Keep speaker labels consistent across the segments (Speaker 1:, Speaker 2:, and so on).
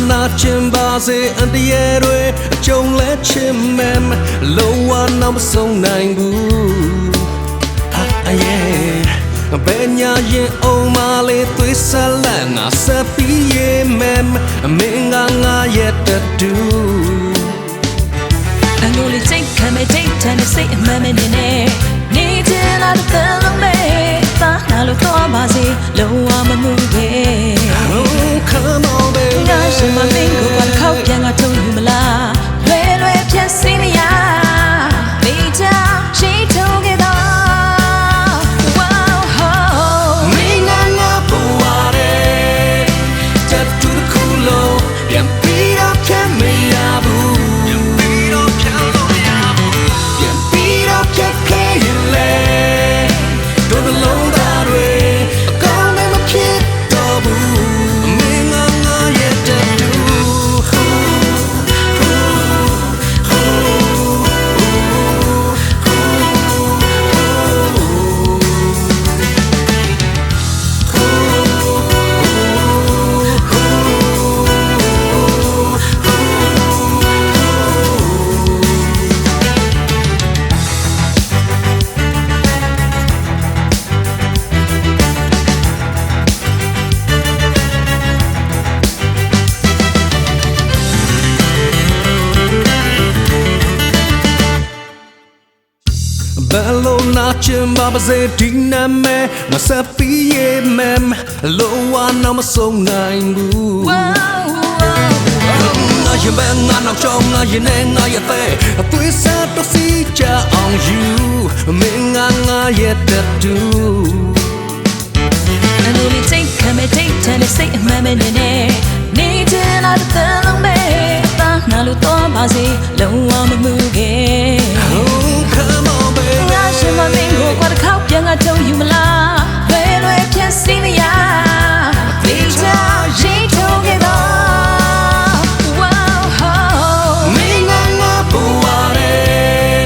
Speaker 1: နာချင်ပါစေအန်တရဲ့တွေအကြုံလဲချင်မယ်လုံးဝနောက်မဆုံးနိုင်ဘူးဘယ်ညာရင်အောင်မလေးသွေးဆက်လက်ငါဆက်ပြီးရဲ့မယ်မင်းကငါရဲ့တတူ
Speaker 2: အငိုလေးစိတ်ခံမဲ့စိတ်ထန်တဲ့စိတ်အမှန်နဲ့နေချင်လာတဲ့လုံးမဲ့သာနာလို့တော့ပါစေလုံးဝမမှုခဲ့
Speaker 1: Come on baby
Speaker 2: ငါရှင်မမင်းကိုဘာခေါက်ပြန်ငါထုံးယူမလားလွယ်ဖြတ်စင်းမရမိချာရှိထုံးခဲ့တော့
Speaker 1: ဘယ်လိုနာချင်ပါပါစေဒီနာမည်ငါဆက်ပြီးရဲ့မယ်လုံးဝနောက်မဆုံးနိုင်ဘူးငါရင်ပဲငါနောက်ချောင်းငါရင်နဲ့ငါရဲ့တဲ့သွေးစားတော့စီချအောင် you မင်းငါရဲ့တတူ
Speaker 2: အလိုလေးစိတ်ခံမဲ့စိတ်ထန်တဲ့စိတ်အမှန်နဲ့နေချင်လာတဲ့လုံးမဲ့သာနာလို့တော့ပါစေလုံးဝမမှုခဲ့
Speaker 1: Come on baby
Speaker 2: ငါရှင်မမင်းကိုကွာတစ်ခေါက်ပြန်ငါထုံးယူမလားလွယ်ဖြတ်စင်းမရမိချာရှိထုံးခဲ့တော့
Speaker 1: မင်းငါပူပါရဲ့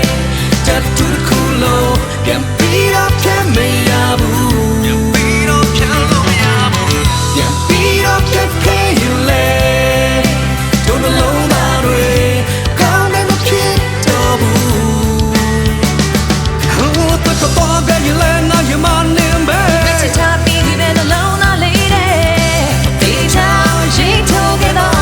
Speaker 1: တတူခုလုံးပြန်ပြီးတော့ပြန်မရဘူးပြန်ပြီးတော့ပြန်လို့မရဘူးပြန်ပြီးတော့ပြန်ခဲ့ယူလေတို့နှလုံးသားတွေကောင်းတယ်မဖြစ်တော့ဘူးဟိုတော့ကရလဲငါရမနေပဲ
Speaker 2: ချစ်ချပြီးဒီပဲနှလုံးသားလေးတဲ့ဒီချာရှိထုံးခဲ့တော့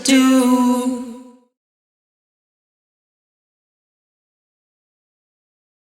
Speaker 1: do